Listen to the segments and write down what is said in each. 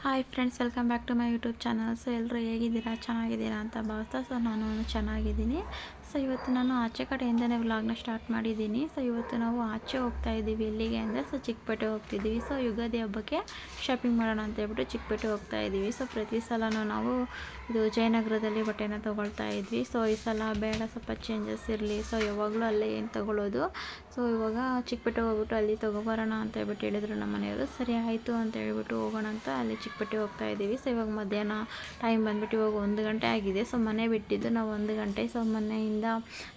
Hi friends, welcome back to my YouTube channel. So ಎಲ್ಲರೂ ಹೇಗಿದ್ದೀರಾ, ಚೆನ್ನಾಗಿದ್ದೀರಾ ಅಂತ ಭಾವಿಸ್ತಾ. ಸೊ ನಾನು ಚೆನ್ನಾಗಿದ್ದೀನಿ. ಸೊ ಇವತ್ತು ನಾನು ಆಚೆ ಕಡೆಯಿಂದನೇ ವ್ಲಾಗ್ನ ಸ್ಟಾರ್ಟ್ ಮಾಡಿದ್ದೀನಿ. ಸೊ ಇವತ್ತು ನಾವು ಆಚೆ ಹೋಗ್ತಾ ಇದ್ದೀವಿ. ಎಲ್ಲಿಗೆ ಅಂದರೆ ಚಿಕ್ಕಪೇಟೆ ಹೋಗ್ತಿದ್ದೀವಿ. ಸೊ ಯುಗಾದಿ ಹಬ್ಬಕ್ಕೆ ಶಾಪಿಂಗ್ ಮಾಡೋಣ ಅಂತ ಹೇಳ್ಬಿಟ್ಟು ಚಿಕ್ಕಪೇಟೆ ಹೋಗ್ತಾ ಇದ್ದೀವಿ. ಸೊ ಪ್ರತಿ ಸಲನೂ ನಾವು ಇದು ಜಯನಗರದಲ್ಲಿ ಬಟ್ಟೆನ ತೊಗೊಳ್ತಾ ಇದ್ವಿ. ಸೊ ಈ ಸಲ ಬೇಡ, ಸ್ವಲ್ಪ ಚೇಂಜಸ್ ಇರಲಿ. ಸೊ ಯಾವಾಗಲೂ ಅಲ್ಲೇ ಏನು ತೊಗೊಳ್ಳೋದು. ಸೊ ಇವಾಗ ಚಿಕ್ಕಪೇಟೆ ಹೋಗ್ಬಿಟ್ಟು ಅಲ್ಲಿ ತೊಗೊಬರೋಣ ಅಂತ ಹೇಳ್ಬಿಟ್ಟು ಹೇಳಿದರು ನಮ್ಮ ಮನೆಯವರು. ಸರಿ ಆಯಿತು ಅಂತ ಹೇಳ್ಬಿಟ್ಟು ಹೋಗೋಣ ಅಂತ ಅಲ್ಲಿ ಚಿಕ್ಕಪೇಟೆ ಹೋಗ್ತಾ ಇದ್ದೀವಿ. ಸೊ ಇವಾಗ ಮಧ್ಯಾಹ್ನ ಟೈಮ್ ಬಂದುಬಿಟ್ಟು ಇವಾಗ 1 ಗಂಟೆ ಆಗಿದೆ. ಸೊ ಮನೆ ಬಿಟ್ಟಿದ್ದು ನಾವು 1 ಗಂಟೆ. ಸೊ ಮನೆಯಿಂದ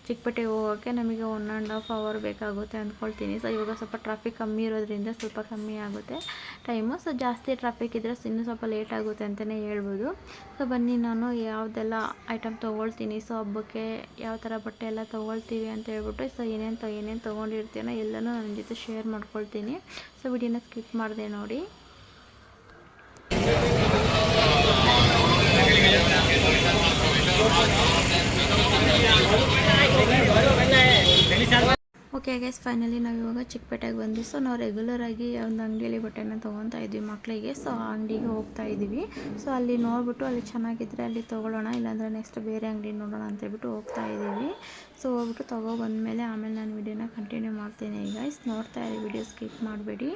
ಚಿಕ್ಕಪೇಟೆಗೆ ಹೋಗೋಕ್ಕೆ ನಮಗೆ 1.5 ಅವರ್ ಬೇಕಾಗುತ್ತೆ ಅಂದ್ಕೊಳ್ತೀನಿ. ಸೊ ಇವಾಗ ಸ್ವಲ್ಪ ಟ್ರಾಫಿಕ್ ಕಮ್ಮಿ ಇರೋದ್ರಿಂದ ಸ್ವಲ್ಪ ಕಮ್ಮಿ ಆಗುತ್ತೆ ಟೈಮು. ಸೊ ಜಾಸ್ತಿ ಟ್ರಾಫಿಕ್ ಇದ್ದರೆ ಇನ್ನೂ ಸ್ವಲ್ಪ ಲೇಟ್ ಆಗುತ್ತೆ ಅಂತಲೇ ಹೇಳ್ಬೋದು. ಸೊ ಬನ್ನಿ, ನಾನು ಯಾವುದೆಲ್ಲ ಐಟಮ್ ತೊಗೊಳ್ತೀನಿ, ಸೊ ಹಬ್ಬಕ್ಕೆ ಯಾವ ಥರ ಬಟ್ಟೆ ಎಲ್ಲ ತೊಗೊಳ್ತೀವಿ ಅಂತ ಹೇಳ್ಬಿಟ್ಟು, ಸೊ ಏನೇನು ತೊಗೊಂಡಿರ್ತೀನೋ ಎಲ್ಲನೂ ನನ್ನ ಜೊತೆ ಶೇರ್ ಮಾಡ್ಕೊಳ್ತೀನಿ. ಸೊ ವಿಡಿಯೋನ ಸ್ಕಿಪ್ ಮಾಡಿದೆ ನೋಡಿ. ಓಕೆ ಗೈಸ್, ಫೈನಲಿ ನಾವು ಇವಾಗ ಚಿಕ್ಕಪೇಟೆಗೆ ಬಂದ್ವಿ. ಸೊ ನಾವು ರೆಗ್ಯುಲರಾಗಿ ಒಂದು ಅಂಗಡಿಯಲ್ಲಿ ಬಟ್ಟೆನ ತೊಗೊತಾ ಇದ್ವಿ ಮಕ್ಕಳಿಗೆ. ಸೊ ಆ ಅಂಗಡಿಗೆ ಹೋಗ್ತಾ ಇದ್ದೀವಿ. ಸೊ ಅಲ್ಲಿ ನೋಡಿಬಿಟ್ಟು ಅಲ್ಲಿ ಚೆನ್ನಾಗಿದ್ದರೆ ಅಲ್ಲಿ ತೊಗೊಳ್ಳೋಣ, ಇಲ್ಲಾಂದರೆ ನೆಕ್ಸ್ಟ್ ಬೇರೆ ಅಂಗಡಿ ನೋಡೋಣ ಅಂತೇಳ್ಬಿಟ್ಟು ಹೋಗ್ತಾ ಇದ್ದೀವಿ. ಸೊ ಹೋಗ್ಬಿಟ್ಟು ತೊಗೊಬಂದಮೇಲೆ ಆಮೇಲೆ ನಾನು ವಿಡಿಯೋನ ಕಂಟಿನ್ಯೂ ಮಾಡ್ತೀನಿ. ಗೈಸ್ ನೋಡ್ತಾ ಇರಿ, ವಿಡಿಯೋ ಸ್ಕಿಪ್ ಮಾಡಬೇಡಿ.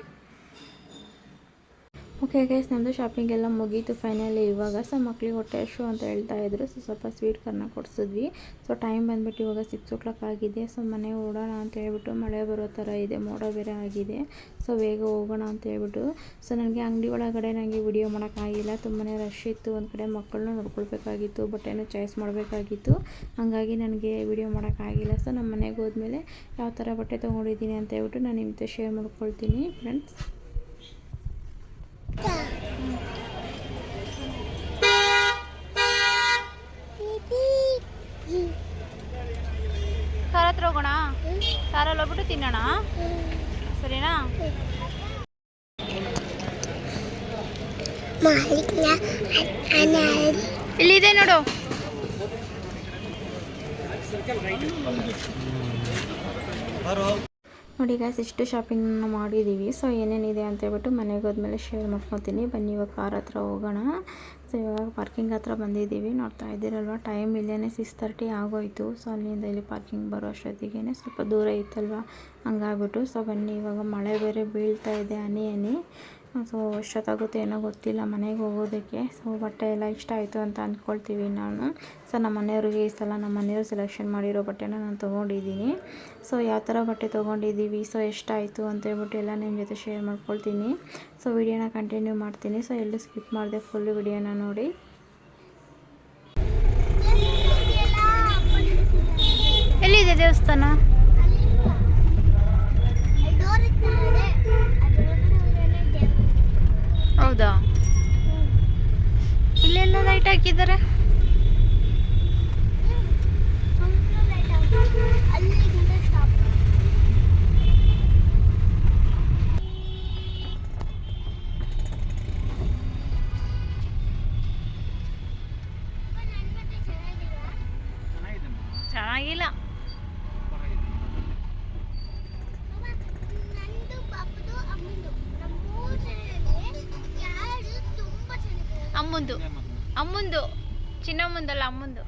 ಓಕೆ ಗೈಸ್, ನಮ್ಮದು ಶಾಪಿಂಗ್ ಎಲ್ಲ ಮುಗೀತು ಫೈನಲಿ ಇವಾಗ. ಸೊ ಮಕ್ಳಿಗೆ ಹೊಟ್ಟೆ ಹಶು ಅಂತ ಹೇಳ್ತಾ ಇದ್ರು. ಸೊ ಸ್ವಲ್ಪ ಸ್ವೀಟ್ ಕಾರ್ನ ಕೊಡಿಸಿದ್ವಿ. ಸೊ ಟೈಮ್ ಬಂದುಬಿಟ್ಟು ಇವಾಗ 6 o'clock ಆಗಿದೆ. ಸೊ ಮನೆಗೆ ಓಡೋಣ ಅಂತ ಹೇಳ್ಬಿಟ್ಟು, ಮಳೆ ಬರೋ ಥರ ಇದೆ, ಮೋಡ ಬೇರೆ ಆಗಿದೆ. ಸೊ ಬೇಗ ಹೋಗೋಣ ಅಂತ ಹೇಳ್ಬಿಟ್ಟು. ಸೊ ನನಗೆ ಅಂಗಡಿ ಒಳಗಡೆ ನನಗೆ ವಿಡಿಯೋ ಮಾಡೋಕ್ಕಾಗಿಲ್ಲ, ತುಂಬಾ ರಶ್ ಇತ್ತು. ಒಂದು ಕಡೆ ಮಕ್ಕಳನ್ನ ನೋಡ್ಕೊಳ್ಬೇಕಾಗಿತ್ತು, ಬಟ್ಟೆನೂ ಚಾಯ್ಸ್ ಮಾಡಬೇಕಾಗಿತ್ತು. ಹಾಗಾಗಿ ನನಗೆ ವಿಡಿಯೋ ಮಾಡೋಕ್ಕಾಗಿಲ್ಲ. ಸೊ ನಮ್ಮ ಮನೆಗೆ ಹೋದ್ಮೇಲೆ ಯಾವ ಥರ ಬಟ್ಟೆ ತೊಗೊಂಡಿದ್ದೀನಿ ಅಂತ ಹೇಳ್ಬಿಟ್ಟು ನಾನು ನಿಮ್ಮ ಜೊತೆ ಶೇರ್ ಮಾಡ್ಕೊಳ್ತೀನಿ ಫ್ರೆಂಡ್ಸ್. ಕಾರ್ ಹತ್ರ ಹೋಗೋಣ, ಕಾರಲ್ಲಿ ಹೋಗ್ಬಿಟ್ಟು ತಿನ್ನೋಣ, ಸರಿನಾ? ಇಲ್ಲಿದೆ ನೋಡು. ನೋಡಿ ಗಾಯ್ಸ್, ಇಷ್ಟು ಶಾಪಿಂಗ್ನ ಮಾಡಿದ್ದೀವಿ. ಸೊ ಏನೇನಿದೆ ಅಂತ ಹೇಳ್ಬಿಟ್ಟು ಮನೆಗೆ ಹೋದ್ಮೇಲೆ ಶೇರ್ ಮಾಡ್ಕೊತೀನಿ. ಬನ್ನಿ ಇವಾಗ ಕಾರ್ ಹತ್ರ ಹೋಗೋಣ. ಸೊ ಇವಾಗ ಪಾರ್ಕಿಂಗ್ ಹತ್ರ ಬಂದಿದ್ದೀವಿ. ನೋಡ್ತಾ ಇದ್ದೀರಲ್ವ, ಟೈಮ್ ಇಲ್ಲೇ 6:30 ಆಗೋಯಿತು. ಸೊ ಅಲ್ಲಿಂದ ಇಲ್ಲಿ ಪಾರ್ಕಿಂಗ್ ಬರೋ ಅಷ್ಟೊತ್ತಿಗೆ ಸ್ವಲ್ಪ ದೂರ ಇತ್ತಲ್ವ, ಹಂಗಾಗ್ಬಿಟ್ಟು. ಸೊ ಬನ್ನಿ, ಇವಾಗ ಮಳೆ ಬೇರೆ ಬೀಳ್ತಾ ಇದೆ, ಹನಿ. ಸೊ ಎಷ್ಟೊತ್ತಾಗುತ್ತೆ ಏನೋ ಗೊತ್ತಿಲ್ಲ ಮನೆಗೆ ಹೋಗೋದಕ್ಕೆ. ಸೊ ಬಟ್ಟೆ ಎಲ್ಲ ಇಷ್ಟ ಆಯಿತು ಅಂತ ಅಂದ್ಕೊಳ್ತೀವಿ ನಾನು. ಸೊ ನಮ್ಮ ಮನೆಯವ್ರಿಗೆ ಈ ಸಲ ನಮ್ಮ ಮನೆಯವ್ರು ಸೆಲೆಕ್ಷನ್ ಮಾಡಿರೋ ಬಟ್ಟೆನ ನಾನು ತೊಗೊಂಡಿದ್ದೀನಿ. ಸೊ ಯಾವ ಥರ ಬಟ್ಟೆ ತೊಗೊಂಡಿದ್ದೀವಿ, ಸೊ ಎಷ್ಟಾಯಿತು ಅಂತ ಹೇಳ್ಬಿಟ್ಟು ಎಲ್ಲ ನಿಮ್ಮ ಜೊತೆ ಶೇರ್ ಮಾಡ್ಕೊಳ್ತೀನಿ. ಸೊ ವಿಡಿಯೋನ ಕಂಟಿನ್ಯೂ ಮಾಡ್ತೀನಿ. ಸೊ ಎಲ್ಲೂ ಸ್ಕಿಪ್ ಮಾಡಿದೆ, ಫುಲ್ ವಿಡಿಯೋನ ನೋಡಿ. ಎಲ್ಲಿದೆ ದೇವಸ್ಥಾನ? ಹೌದಾ? ಇಲ್ಲೆಲ್ಲ ಲೈಟ್ ಹಾಕಿದ್ದಾರೆ. ಚೆನ್ನಾಗಿಲ್ಲ. ಅಮ್ಮಂದು ಚಿನ್ನಮ್ಮಂದಲ್ಲ, ಅಮ್ಮಂದು.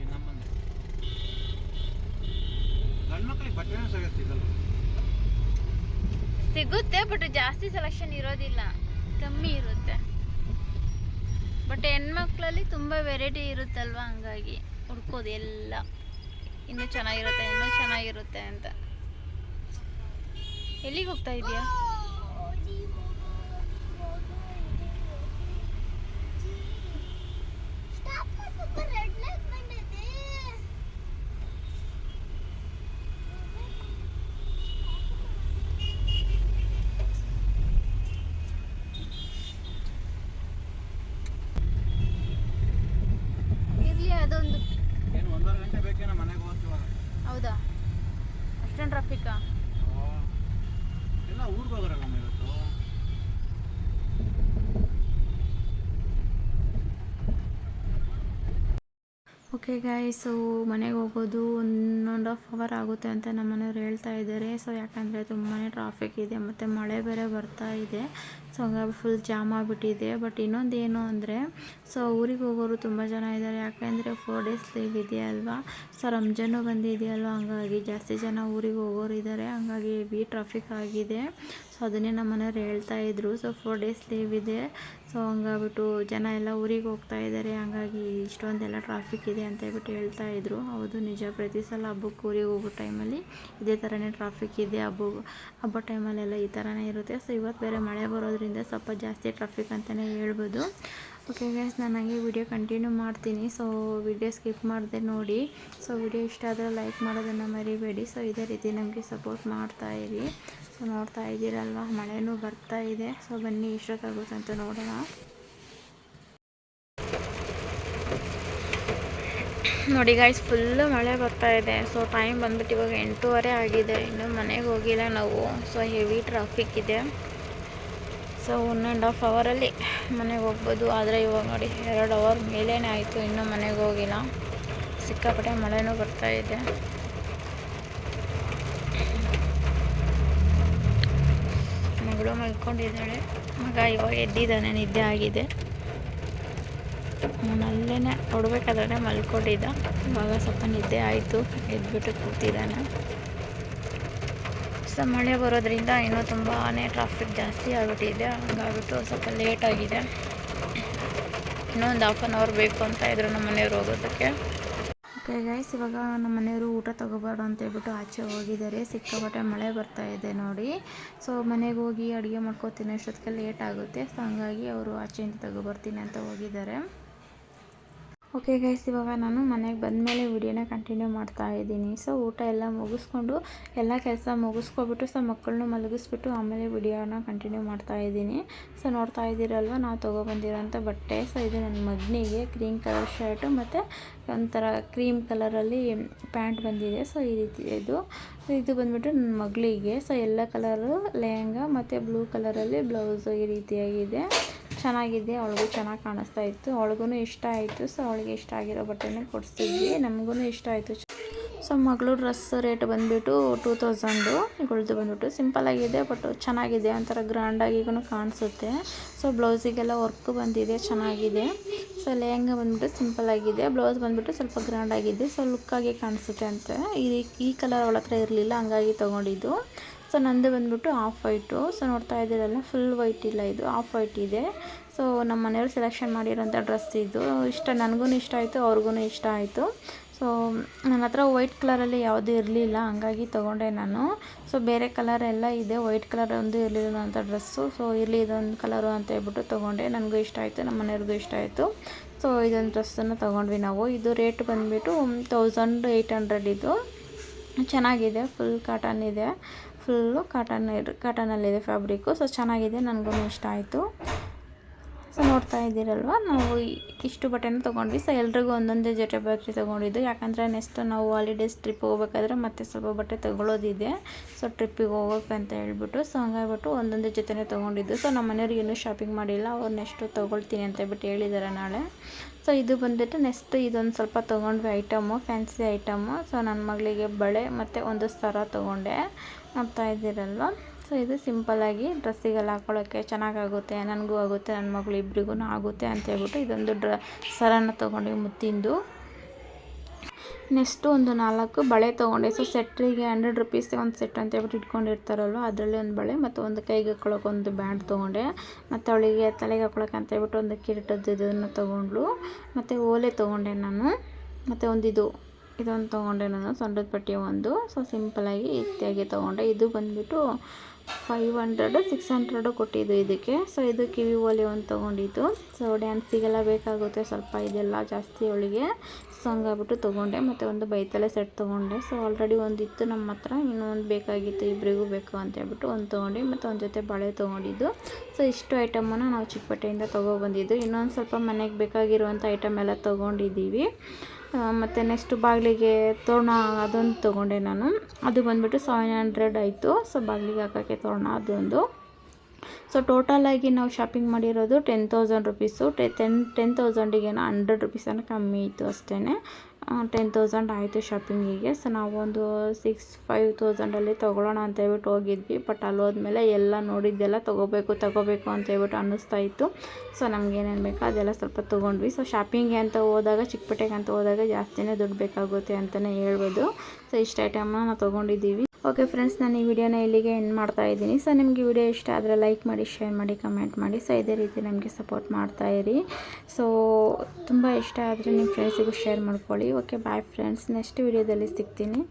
ಸಿಗುತ್ತೆ, ಬಟ್ ಜಾಸ್ತಿ ಸೆಲೆಕ್ಷನ್ ಇರೋದಿಲ್ಲ, ಕಮ್ಮಿ ಇರುತ್ತೆ. ಬಟ್ ಹೆಣ್ಮಕ್ಳಲ್ಲಿ ತುಂಬ ವೆರೈಟಿ ಇರುತ್ತಲ್ವ, ಹಂಗಾಗಿ ಹುಡ್ಕೋದು ಎಲ್ಲ ಇನ್ನೂ ಚೆನ್ನಾಗಿರುತ್ತೆ ಅಂತ. ಎಲ್ಲಿಗೆ ಹೋಗ್ತಾ ಇದೆಯಾ? ಅದೊಂದು ಹೌದಾ? ಅಷ್ಟೊಂದು ಟ್ರಾಫಿಕ್ಕಾ? ಓಕೆ ಗಾಯ್ಸು ಮನೆಗೆ ಹೋಗೋದು 1.5 ಅವರ್ ಆಗುತ್ತೆ ಅಂತ ನಮ್ಮ ಮನೆಯವ್ರು ಹೇಳ್ತಾ ಇದ್ದಾರೆ. ಸೊ ಯಾಕಂದರೆ ತುಂಬಾ ಟ್ರಾಫಿಕ್ ಇದೆ ಮತ್ತು ಮಳೆ ಬೇರೆ ಬರ್ತಾ ಇದೆ. ಸೊ ಹಂಗಾಗಿ ಫುಲ್ ಜಾಮ್ ಆಗಿಬಿಟ್ಟಿದೆ. ಬಟ್ ಇನ್ನೊಂದು ಏನು ಅಂದರೆ ಸೊ ಊರಿಗೆ ಹೋಗೋರು ತುಂಬ ಜನ ಇದ್ದಾರೆ. ಯಾಕೆಂದರೆ 4 ಡೇಸ್ ಲೀವ್ ಇದೆಯಲ್ವಾ. ಸೊ ರಂಜಾನು ಬಂದಿದೆಯಲ್ವ, ಹಂಗಾಗಿ ಜಾಸ್ತಿ ಜನ ಊರಿಗೆ ಹೋಗೋರು ಇದ್ದಾರೆ. ಹಂಗಾಗಿ ಹೆವಿ ಟ್ರಾಫಿಕ್ ಆಗಿದೆ. ಸೊ ಅದನ್ನೇ ನಮ್ಮ ಮನೆಯವ್ರು ಹೇಳ್ತಾಯಿದ್ರು. ಸೊ 4 ಡೇಸ್ ಲೀವ್ ಇದೆ. ಸೊ ಹಂಗಾಗ್ಬಿಟ್ಟು ಜನ ಎಲ್ಲ ಊರಿಗೆ ಹೋಗ್ತಾ ಇದ್ದಾರೆ. ಹಂಗಾಗಿ ಇಷ್ಟೊಂದೆಲ್ಲ ಟ್ರಾಫಿಕ್ ಇದೆ ಅಂತ ಹೇಳ್ಬಿಟ್ಟು ಹೇಳ್ತಾಯಿದ್ರು. ಹೌದು ನಿಜ, ಪ್ರತಿ ಸಲ ಹಬ್ಬಕ್ಕೆ ಊರಿಗೆ ಹೋಗೋ ಟೈಮಲ್ಲಿ ಇದೇ ಥರನೇ ಟ್ರಾಫಿಕ್ ಇದೆ. ಹಬ್ಬ ಟೈಮಲ್ಲೆಲ್ಲ ಈ ಥರನೇ ಇರುತ್ತೆ. ಸೊ ಇವತ್ತು ಬೇರೆ ಮಳೆ ಬರೋದ್ರಿಂದ ಸ್ವಲ್ಪ ಜಾಸ್ತಿ ಟ್ರಾಫಿಕ್ ಅಂತಲೇ ಹೇಳ್ಬೋದು. ಓಕೆ ಗೈಸ್, ನಾನು ಹಾಗೆ ವಿಡಿಯೋ ಕಂಟಿನ್ಯೂ ಮಾಡ್ತೀನಿ. ಸೊ ವಿಡಿಯೋ ಸ್ಕಿಪ್ ಮಾಡದೆ ನೋಡಿ. ಸೊ ವಿಡಿಯೋ ಇಷ್ಟ ಆದರೆ ಲೈಕ್ ಮಾಡೋದನ್ನು ಮರಿಬೇಡಿ. ಸೊ ಇದೇ ರೀತಿ ನಮಗೆ ಸಪೋರ್ಟ್ ಮಾಡ್ತಾಯಿರಿ. ಸೊ ನೋಡ್ತಾ ಇದ್ದೀರಲ್ವ, ಮಳೆನೂ ಬರ್ತಾ ಇದೆ. ಸೊ ಬನ್ನಿ ಎಷ್ಟೊತ್ತಾಗುತ್ತೆ ಅಂತ ನೋಡೋಣ. ನೋಡಿ ಗಾಯ್ಸ್, ಫುಲ್ಲು ಮಳೆ ಬರ್ತಾ ಇದೆ. ಸೊ ಟೈಮ್ ಬಂದ್ಬಿಟ್ಟು ಇವಾಗ 8:30 ಆಗಿದೆ. ಇನ್ನೂ ಮನೆಗೆ ಹೋಗಿಲ್ಲ ನಾವು. ಸೊ ಹೆವಿ ಟ್ರಾಫಿಕ್ ಇದೆ. ಸೊ 1.5 ಅವರಲ್ಲಿ ಮನೆಗೆ ಹೋಗ್ಬೋದು. ಆದರೆ ಇವಾಗ ನೋಡಿ 2 ಅವರ್ ಮೇಲೇ ಆಯಿತು, ಇನ್ನೂ ಮನೆಗೆ ಹೋಗಿಲ್ಲ. ಸಿಕ್ಕಾಪಟ್ಟೆ ಮಳೆನೂ ಬರ್ತಾ ಇದೆ. ಮಗಳು ಮಲ್ಕೊಂಡಿದ್ದಾಳೆ, ಮಗ ಇವಾಗ ಎದ್ದಿದ್ದಾನೆ, ನಿದ್ದೆ ಆಗಿದೆ. ಅಲ್ಲೇ ಕೊಡಬೇಕಾದ್ರೆ ಮಲ್ಕೊಂಡಿದ್ದ, ಇವಾಗ ಸ್ವಲ್ಪ ನಿದ್ದೆ ಆಯಿತು, ಎದ್ಬಿಟ್ಟು ಕೂತಿದ್ದಾನೆ. ಸೊ ಮಳೆ ಬರೋದ್ರಿಂದ ಇನ್ನೂ ತುಂಬಾ ಟ್ರಾಫಿಕ್ ಜಾಸ್ತಿ ಆಗಿಬಿಟ್ಟಿದೆ. ಹಂಗಾಗ್ಬಿಟ್ಟು ಸ್ವಲ್ಪ ಲೇಟ್ ಆಗಿದೆ. ಇನ್ನೊಂದು 1/2 ಅವರ್ ಬೇಕು ಅಂತ ಇದ್ರು ನಮ್ಮ ಮನೆಯವ್ರು ಹೋಗೋದಕ್ಕೆ. ಓಕೆ ಗೈಸ್, ಇವಾಗ ನಮ್ಮ ಮನೆಯವರು ಊಟ ತಗೋಬಾರ್ದು ಅಂತ ಹೇಳ್ಬಿಟ್ಟು ಆಚೆ ಹೋಗಿದ್ದಾರೆ. ಸಿಕ್ಕಾಪಟ್ಟೆ ಮಳೆ ಬರ್ತಾ ಇದೆ ನೋಡಿ. ಸೊ ಮನೆಗೆ ಹೋಗಿ ಅಡುಗೆ ಮಾಡ್ಕೊತೀನಿ ಅಷ್ಟೊತ್ತಿಗೆ ಲೇಟ್ ಆಗುತ್ತೆ. ಸೊ ಹಂಗಾಗಿ ಅವರು ಆಚೆಯಿಂದ ತಗೋಬರ್ತೀನಿ ಅಂತ ಹೋಗಿದ್ದಾರೆ. ಓಕೆ ಗೈಸ್, ಇವಾಗ ನಾನು ಮನೆಗೆ ಬಂದಮೇಲೆ ವಿಡಿಯೋನ ಕಂಟಿನ್ಯೂ ಮಾಡ್ತಾ ಇದ್ದೀನಿ. ಸೊ ಊಟ ಎಲ್ಲ ಮುಗಿಸ್ಕೊಂಡು ಎಲ್ಲ ಕೆಲಸ ಮುಗಿಸ್ಕೊಬಿಟ್ಟು ಸೊ ಮಕ್ಕಳನ್ನೂ ಮಲಗಿಸ್ಬಿಟ್ಟು ಆಮೇಲೆ ವಿಡಿಯೋನ ಕಂಟಿನ್ಯೂ ಮಾಡ್ತಾ ಇದ್ದೀನಿ. ಸೊ ನೋಡ್ತಾ ಇದ್ದೀರಲ್ವ, ನಾವು ತೊಗೊಬಂದಿರೋಂಥ ಬಟ್ಟೆ. ಸೊ ಇದು ನನ್ನ ಮಗನಿಗೆ ಕ್ರೀಮ್ ಕಲರ್ ಶರ್ಟು ಮತ್ತು ಒಂಥರ ಕ್ರೀಮ್ ಕಲರಲ್ಲಿ ಪ್ಯಾಂಟ್ ಬಂದಿದೆ. ಸೊ ಈ ರೀತಿ ಇದು ಬಂದುಬಿಟ್ಟು ನನ್ನ ಮಗಳಿಗೆ. ಸೊ ಎಲ್ಲ ಕಲರು ಲೆಹಂಗಾ ಮತ್ತು ಬ್ಲೂ ಕಲರಲ್ಲಿ ಬ್ಲೌಸು ಈ ರೀತಿಯಾಗಿದೆ. ಚೆನ್ನಾಗಿದೆ, ಅವಳಿಗೂ ಚೆನ್ನಾಗಿ ಕಾಣಿಸ್ತಾ ಇತ್ತು, ಅವಳಿಗೂ ಇಷ್ಟ ಆಯಿತು. ಸೊ ಅವಳಿಗೆ ಇಷ್ಟ ಆಗಿರೋ ಬಟ್ಟೆನೇ ಕೊಡಿಸ್ತಿದ್ವಿ, ನಮಗೂ ಇಷ್ಟ ಆಯಿತು. ಸೊ ಮಗಳು ಡ್ರೆಸ್ ರೇಟ್ ಬಂದುಬಿಟ್ಟು 2000. ಇಗೊಳ್ದು ಬಂದುಬಿಟ್ಟು ಸಿಂಪಲ್ಲಾಗಿದೆ, ಬಟ್ ಚೆನ್ನಾಗಿದೆ, ಒಂಥರ ಗ್ರ್ಯಾಂಡಾಗಿಗೂ ಕಾಣಿಸುತ್ತೆ. ಸೊ ಬ್ಲೌಸಿಗೆಲ್ಲ ವರ್ಕ್ ಬಂದಿದೆ, ಚೆನ್ನಾಗಿದೆ. ಸೊ ಲೆಹಂಗಾ ಬಂದುಬಿಟ್ಟು ಸಿಂಪಲ್ಲಾಗಿದೆ, ಬ್ಲೌಸ್ ಬಂದುಬಿಟ್ಟು ಸ್ವಲ್ಪ ಗ್ರ್ಯಾಂಡಾಗಿದೆ. ಸೊ ಲುಕ್ಕಾಗಿ ಕಾಣಿಸುತ್ತೆ ಅಂತ ಈ ಕಲರ್ ಅವಳ ಹತ್ರ ಇರಲಿಲ್ಲ, ಹಂಗಾಗಿ ತೊಗೊಂಡಿದ್ದು. ಸೊ ನಂದು ಬಂದುಬಿಟ್ಟು ಆಫ್ ವೈಟು. ಸೊ ನೋಡ್ತಾ ಇದ್ದೀರಲ್ಲ, ಫುಲ್ ವೈಟ್ ಇಲ್ಲ, ಇದು ಆಫ್ ವೈಟ್ ಇದೆ. ಸೊ ನಮ್ಮ ಮನೆಯವರು ಸೆಲೆಕ್ಷನ್ ಮಾಡಿರೋಂಥ ಡ್ರೆಸ್ ಇದು. ನನಗೂ ಇಷ್ಟ ಆಯಿತು, ಅವ್ರಿಗೂ ಇಷ್ಟ ಆಯಿತು. ಸೊ ನನ್ನ ಹತ್ರ ವೈಟ್ ಕಲರಲ್ಲಿ ಯಾವುದೂ ಇರಲಿಲ್ಲ, ಹಂಗಾಗಿ ತೊಗೊಂಡೆ ನಾನು. ಸೊ ಬೇರೆ ಕಲರ್ ಎಲ್ಲ ಇದೆ, ವೈಟ್ ಕಲರ್ ಒಂದು ಇರಲಿಲ್ಲ ಅಂತ ಡ್ರೆಸ್ಸು. ಸೊ ಇರಲಿ ಇದೊಂದು ಕಲರು ಅಂತ ಹೇಳ್ಬಿಟ್ಟು ತೊಗೊಂಡೆ. ನನಗೂ ಇಷ್ಟ ಆಯಿತು, ನಮ್ಮ ಮನೆಯವ್ರಿಗೂ ಇಷ್ಟ ಆಯಿತು. ಸೊ ಇದೊಂದು ಡ್ರೆಸ್ಸನ್ನು ತೊಗೊಂಡ್ವಿ ನಾವು. ಇದು ರೇಟ್ ಬಂದುಬಿಟ್ಟು 1800 ಇದು. ಚೆನ್ನಾಗಿದೆ, ಫುಲ್ ಕಾಟನ್ ಇದೆ, ಫುಲ್ಲು ಕಾಟನಲ್ಲಿದೆ ಫ್ಯಾಬ್ರಿಕ್ಕು. ಸೊ ಚೆನ್ನಾಗಿದೆ, ನನಗೂ ಇಷ್ಟ ಆಯಿತು. ಸೊ ನೋಡ್ತಾ ಇದ್ದೀರಲ್ವ, ನಾವು ಇಷ್ಟು ಬಟ್ಟೆನ ತೊಗೊಂಡ್ವಿ. ಸೊ ಎಲ್ರಿಗೂ ಒಂದೊಂದೇ ಜೊತೆ ಬಟ್ಟೆ ತೊಗೊಂಡಿದ್ದು. ಯಾಕಂದರೆ ನೆಕ್ಸ್ಟ್ ನಾವು ಹಾಲಿಡೇಸ್ ಟ್ರಿಪ್ ಹೋಗ್ಬೇಕಾದ್ರೆ ಮತ್ತೆ ಸ್ವಲ್ಪ ಬಟ್ಟೆ ತೊಗೊಳ್ಳೋದಿದೆ. ಸೊ ಟ್ರಿಪ್ಪಿಗೆ ಹೋಗೋಕೆ ಅಂತ ಹೇಳ್ಬಿಟ್ಟು, ಸೊ ಹಂಗಾಗ್ಬಿಟ್ಟು ಒಂದೊಂದೇ ಜೊತೆನೇ ತೊಗೊಂಡಿದ್ದು. ಸೊ ನಮ್ಮ ಮನೆಯವ್ರಿಗೆ ಇನ್ನೂ ಶಾಪಿಂಗ್ ಮಾಡಿಲ್ಲ, ಅವ್ರು ನೆಕ್ಸ್ಟು ತೊಗೊಳ್ತೀನಿ ಅಂತ ಹೇಳ್ಬಿಟ್ಟು ಹೇಳಿದ್ದಾರೆ ನಾಳೆ. ಸೊ ಇದು ಬಂದುಬಿಟ್ಟು ನೆಕ್ಸ್ಟ್ ಇದೊಂದು ಸ್ವಲ್ಪ ತೊಗೊಂಡ್ವಿ ಐಟಮು, ಫ್ಯಾನ್ಸಿ ಐಟಮು. ಸೊ ನನ್ನ ಮಗಳಿಗೆ ಬಳೆ ಮತ್ತು ಒಂದು ಸರ ತೊಗೊಂಡೆ, ನೋಡ್ತಾ ಇದ್ದೀರಲ್ವ. ಸೊ ಇದು ಸಿಂಪಲ್ಲಾಗಿ ಡ್ರೆಸ್ಸಿಗೆಲ್ಲ ಹಾಕ್ಕೊಳ್ಳೋಕ್ಕೆ ಚೆನ್ನಾಗಾಗುತ್ತೆ, ನನಗೂ ಆಗುತ್ತೆ, ನನ್ನ ಮಗಳು ಇಬ್ಬರಿಗೂ ಆಗುತ್ತೆ ಅಂತ ಹೇಳ್ಬಿಟ್ಟು ಇದೊಂದು ಸರನ ತೊಗೊಂಡು ಮುತ್ತಿಂದು. ನೆಕ್ಸ್ಟು ಒಂದು 4 ಬಳೆ ತೊಗೊಂಡೆ. ಸೊ ಸೆಟ್ಟಿಗೆ 100 ರೂಪೀಸ್ಗೆ ಒಂದು ಸೆಟ್ ಅಂತ ಹೇಳ್ಬಿಟ್ಟು ಇಟ್ಕೊಂಡಿರ್ತಾರಲ್ವ, ಅದರಲ್ಲಿ ಒಂದು ಬಳೆ ಮತ್ತು ಒಂದು ಕೈಗೆ ಹಾಕ್ಕೊಳ್ಳೋಕೆ ಒಂದು ಬ್ಯಾಂಡ್ ತೊಗೊಂಡೆ. ಮತ್ತು ಅವಳಿಗೆ ತಲೆಗೆ ಹಾಕ್ಕೊಳ್ಳೋಕೆ ಅಂತ ಹೇಳ್ಬಿಟ್ಟು ಒಂದು ಕಿರೀಟದ್ದು ಇದನ್ನು ತೊಗೊಂಡ್ಳು. ಮತ್ತು ಓಲೆ ತೊಗೊಂಡೆ ನಾನು. ಮತ್ತು ಇದೊಂದು ತೊಗೊಂಡೆ ನಾನು, ಸೊಂಟದ ಪಟ್ಟಿ ಒಂದು. ಸೊ ಸಿಂಪಲ್ಲಾಗಿ ಇತ್ಯಾಗಿ ತೊಗೊಂಡೆ. ಇದು ಬಂದುಬಿಟ್ಟು 500 600 ಕೊಟ್ಟಿದ್ದು ಇದಕ್ಕೆ. ಸೊ ಇದು ಕಿವಿ ಓಲೆ ಒಂದು ತೊಗೊಂಡಿದ್ದು. ಸೊ ಡ್ಯಾನ್ಸಿಗೆಲ್ಲ ಬೇಕಾಗುತ್ತೆ ಸ್ವಲ್ಪ ಇದೆಲ್ಲ ಜಾಸ್ತಿ ಅವಳಿಗೆ. ಸೊ ಹಂಗಾಗ್ಬಿಟ್ಟು ತೊಗೊಂಡೆ. ಮತ್ತು ಒಂದು ಬೈತಲೆ ಸೆಟ್ ತೊಗೊಂಡೆ. ಸೊ ಆಲ್ರೆಡಿ ಒಂದಿತ್ತು ನಮ್ಮ ಹತ್ರ, ಇನ್ನೊಂದು ಬೇಕಾಗಿತ್ತು, ಇಬ್ಬರಿಗೂ ಬೇಕು ಅಂತ ಹೇಳ್ಬಿಟ್ಟು ಒಂದು ತೊಗೊಂಡು. ಮತ್ತು ಒಂದು ಜೊತೆ ಬಳೆ ತೊಗೊಂಡಿದ್ದು. ಸೊ ಇಷ್ಟು ಐಟಮನ್ನು ನಾವು ಚಿಕ್ಕಪೇಟೆಯಿಂದ ತೊಗೊಬಂದಿದ್ದು. ಇನ್ನೊಂದು ಸ್ವಲ್ಪ ಮನೆಗೆ ಬೇಕಾಗಿರುವಂಥ ಐಟಮ್ ಎಲ್ಲ ತೊಗೊಂಡಿದ್ದೀವಿ. ಮತ್ತು ನೆಕ್ಸ್ಟು ಬಾಗಿಲಿಗೆ ತೋರಣ ಅದೊಂದು ತೊಗೊಂಡೆ ನಾನು. ಅದು ಬಂದುಬಿಟ್ಟು 700 ಆಯಿತು. ಸೊ ಬಾಗಿಲಿಗೆ ಹಾಕೋಕ್ಕೆ ತೋರಣ ಅದೊಂದು. ಸೊ ಟೋಟಲಾಗಿ ನಾವು ಶಾಪಿಂಗ್ ಮಾಡಿರೋದು 10,000 ರೂಪೀಸು. 10,000ಗೆ 100 ರೂಪೀಸನ್ನು ಕಮ್ಮಿ ಇತ್ತು ಅಷ್ಟೇ. 10,000 ಆಯಿತು ಶಾಪಿಂಗಿಗೆ. ಸೊ ನಾವೊಂದು 5,000 ತೊಗೊಳ್ಳೋಣ ಅಂತ ಹೇಳ್ಬಿಟ್ಟು ಹೋಗಿದ್ವಿ. ಬಟ್ ಅಲ್ಲಿ ಹೋದ್ಮೇಲೆ ಎಲ್ಲ ನೋಡಿದ್ದೆಲ್ಲ ತೊಗೋಬೇಕು ಅಂತ ಹೇಳ್ಬಿಟ್ಟು ಅನ್ನಿಸ್ತಾ ಇತ್ತು. ಸೊ ನಮಗೇನೇನು ಬೇಕೋ ಅದೆಲ್ಲ ಸ್ವಲ್ಪ ತೊಗೊಂಡ್ವಿ. ಸೊ ಶಾಪಿಂಗ್ಗೆ ಅಂತ ಹೋದಾಗ, ಚಿಕ್ಕಪೇಟೆಗೆ ಅಂತ ಹೋದಾಗ ಜಾಸ್ತಿನೇ ದುಡ್ಡು ಬೇಕಾಗುತ್ತೆ ಅಂತಲೇ ಹೇಳ್ಬೋದು. ಸೊ ಇಷ್ಟು ಐಟಮ್ನ ನಾವು ತೊಗೊಂಡಿದ್ದೀವಿ. ಓಕೆ ಫ್ರೆಂಡ್ಸ್, ನಾನು ಈ ವಿಡಿಯೋನ ಇಲ್ಲಿಗೆ ಎಂಡ್ ಮಾಡ್ತಾ ಇದ್ದೀನಿ. ಸೊ ನಿಮಗೆ ವಿಡಿಯೋ ಇಷ್ಟ ಆದರೆ ಲೈಕ್ ಮಾಡಿ, ಶೇರ್ ಮಾಡಿ, ಕಮೆಂಟ್ ಮಾಡಿ. ಸೊ ಇದೇ ರೀತಿ ನಮಗೆ ಸಪೋರ್ಟ್ ಮಾಡ್ತಾಯಿರಿ. ಸೊ ತುಂಬ ಇಷ್ಟ ಆದರೆ ನಿಮ್ಮ ಫ್ರೆಂಡ್ಸಿಗೂ ಶೇರ್ ಮಾಡ್ಕೊಳ್ಳಿ. ಓಕೆ ಬಾಯ್ ಫ್ರೆಂಡ್ಸ್, ನೆಕ್ಸ್ಟ್ ವಿಡಿಯೋದಲ್ಲಿ ಸಿಗ್ತೀನಿ.